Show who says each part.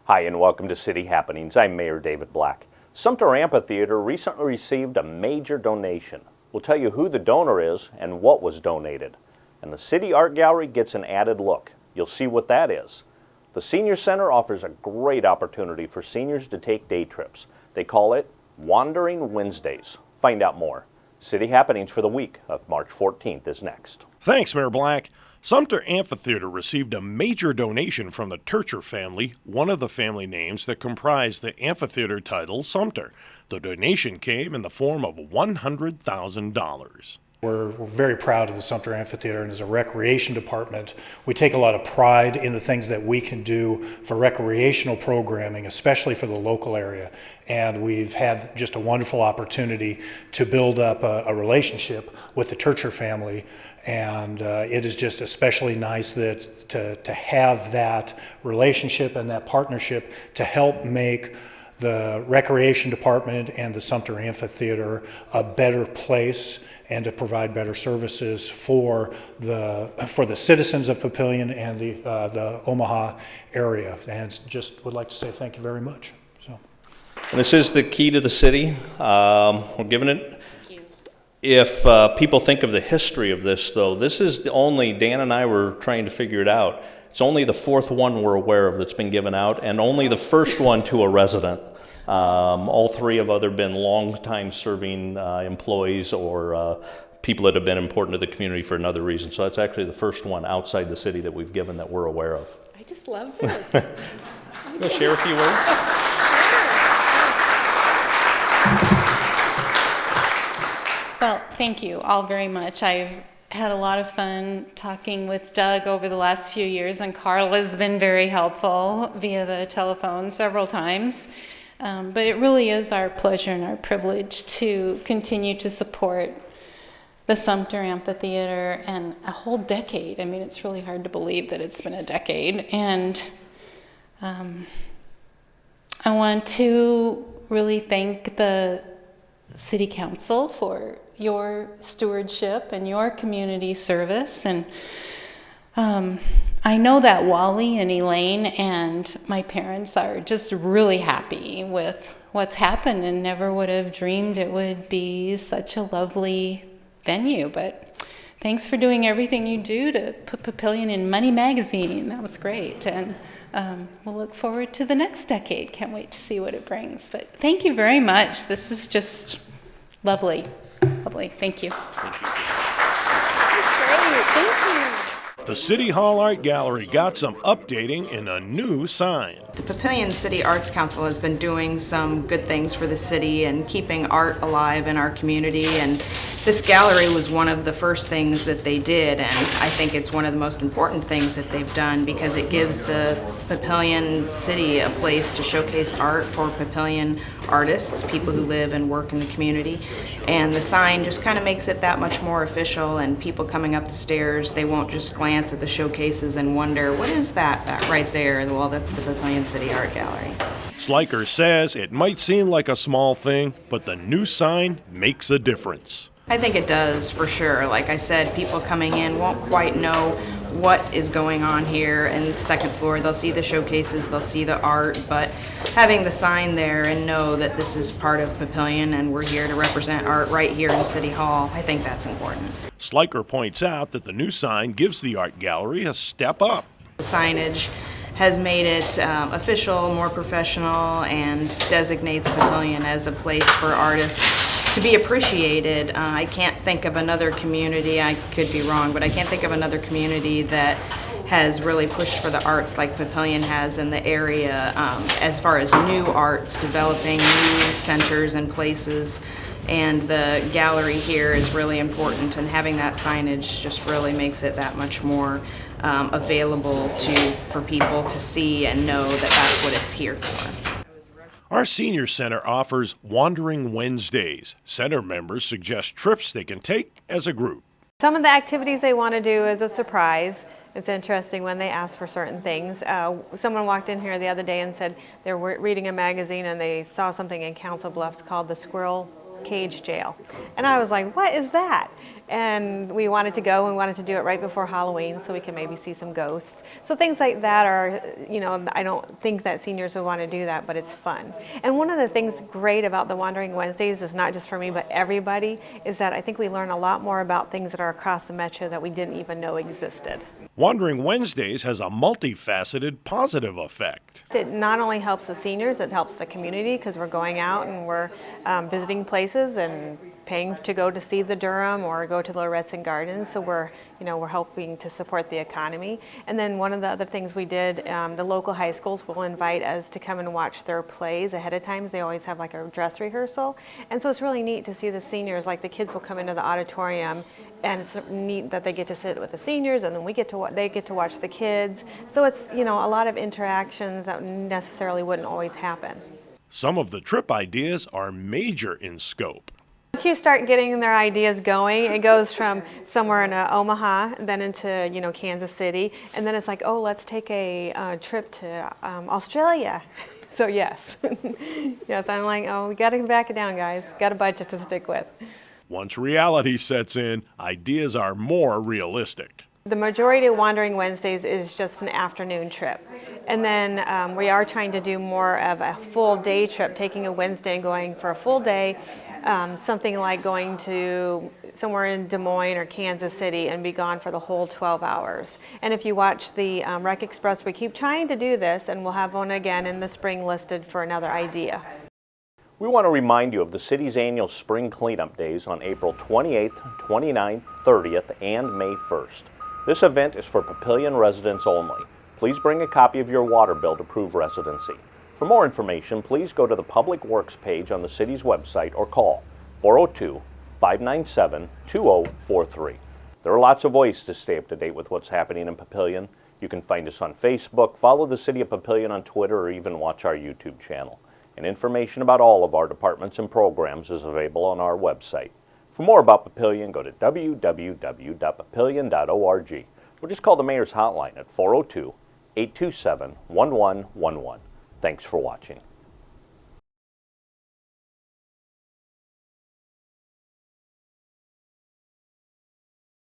Speaker 1: Hi and welcome to City Happenings. I'm Mayor David Black. SumTur Amphitheater recently received a major donation. We'll tell you who the donor is and what was donated. And the City Art Gallery gets an added look. You'll see what that is. The Senior Center offers a great opportunity for seniors to take day trips. They call it Wandering Wednesdays. Find out more. City Happenings for the week of March 14th is next.
Speaker 2: Thanks, Mayor Black. SumTur Amphitheater received a major donation from the Turtscher family, one of the family names that comprise the amphitheater title SumTur. The donation came in the form of $100,000.
Speaker 3: We're very proud of the SumTur Amphitheater, and as a recreation department, we take a lot of pride in the things that we can do for recreational programming, especially for the local area. And we've had just a wonderful opportunity to build up a relationship with the Turtscher family, and it is just especially nice that to have that relationship and that partnership to help make the recreation department and the SumTur Amphitheater a better place and to provide better services for the citizens of Papillion and the Omaha area. And just would like to say thank you very much. So.
Speaker 4: And this is the key to the city. We're giving it. If people think of the history of this, though, this is the only, Dan and I were trying to figure it out, it's only the fourth one we're aware of that's been given out, and only the first one to a resident. All three have either been long-time serving employees or people that have been important to the community for another reason. So that's actually the first one outside the city that we've given that we're aware of.
Speaker 5: I just love this.
Speaker 4: You'll share a few words?
Speaker 5: Well, thank you all very much. I've had a lot of fun talking with Doug over the last few years, and Carl has been very helpful via the telephone several times. But it really is our pleasure and our privilege to continue to support the SumTur Amphitheater and a whole decade. I mean, it's really hard to believe that it's been a decade. And I want to really thank the City Council for your stewardship and your community service. And I know that Wally and Elaine and my parents are just really happy with what's happened and never would have dreamed it would be such a lovely venue. But thanks for doing everything you do to put Papillion in Money Magazine. That was great. And we'll look forward to the next decade. Can't wait to see what it brings. But thank you very much. This is just lovely. Lovely. Thank you.
Speaker 4: Thank you.
Speaker 5: That's great. Thank you.
Speaker 2: The City Hall Art Gallery got some updating in a new sign.
Speaker 6: The Papillion City Arts Council has been doing some good things for the city and keeping art alive in our community, and this gallery was one of the first things that they did, and I think it's one of the most important things that they've done because it gives the Papillion City a place to showcase art for Papillion artists, people who live and work in the community, and the sign just kind of makes it that much more official, and people coming up the stairs, they won't just glance at the showcases and wonder, what is that right there? Well, that's the Papillion City Art Gallery.
Speaker 2: Sliker says it might seem like a small thing, but the new sign makes a difference.
Speaker 6: I think it does, for sure. Like I said, people coming in won't quite know what is going on here in the second floor. They'll see the showcases, they'll see the art, but having the sign there and know that this is part of Papillion and we're here to represent art right here in City Hall, I think that's important.
Speaker 2: Sliker points out that the new sign gives the art gallery a step up.
Speaker 6: The signage has made it official, more professional, and designates Papillion as a place for artists to be appreciated. I can't think of another community, I could be wrong, but I can't think of another community that has really pushed for the arts like Papillion has in the area, as far as new arts, developing new centers and places. And the gallery here is really important, and having that signage just really makes it that much more available for people to see and know that that's what it's here for.
Speaker 2: Our Senior Center offers Wandering Wednesdays. Center members suggest trips they can take as a group.
Speaker 7: Some of the activities they want to do is a surprise. It's interesting when they ask for certain things. Someone walked in here the other day and said they were reading a magazine and they saw something in Council Bluffs called the Squirrel Cage Jail. And I was like, what is that? and we wanted to go, and we wanted to do it right before Halloween so we can maybe see some ghosts. So things like that are, you know, I don't think that seniors would want to do that, but it's fun. And one of the things great about the Wandering Wednesdays is not just for me, but everybody, is that I think we learn a lot more about things that are across the metro that we didn't even know existed.
Speaker 2: Wandering Wednesdays has a multifaceted positive effect.
Speaker 7: It not only helps the seniors, it helps the community because we're going out and we're visiting places and paying to go to see the Durham or go to the Loretzen Gardens. So we're helping to support the economy. And then one of the other things we did, the local high schools will invite us to come and watch their plays ahead of time. They always have like a dress rehearsal. And so it's really neat to see the seniors, like the kids will come into the auditorium, and it's neat that they get to sit with the seniors, and then they get to watch the kids. So it's, you know, a lot of interactions that necessarily wouldn't always happen.
Speaker 2: Some of the trip ideas are major in scope.
Speaker 7: Once you start getting their ideas going, it goes from somewhere in Omaha, then into, you know, Kansas City, and then it's like, oh, let's take a trip to Australia. So yes, yes, I'm like, oh, we got to back it down, guys. Got a budget to stick with.
Speaker 2: Once reality sets in, ideas are more realistic.
Speaker 7: The majority of Wandering Wednesdays is just an afternoon trip. And then we are trying to do more of a full day trip, taking a Wednesday and going for a full day, something like going to somewhere in Des Moines or Kansas City and be gone for the whole 12 hours. And if you watch the Rec Express, we keep trying to do this, and we'll have one again in the spring listed for another idea.
Speaker 1: We want to remind you of the city's annual spring cleanup days on April 28th, 29th, 30th, and May 1st. This event is for Papillion residents only. Please bring a copy of your water bill to prove residency. For more information, please go to the Public Works page on the city's website or call 402-597-2043. There are lots of ways to stay up to date with what's happening in Papillion. You can find us on Facebook, follow the City of Papillion on Twitter, or even watch our YouTube channel. And information about all of our departments and programs is available on our website. For more about Papillion, go to www.papillion.org or just call the Mayor's Hotline at 402-827-1111. Thanks for watching.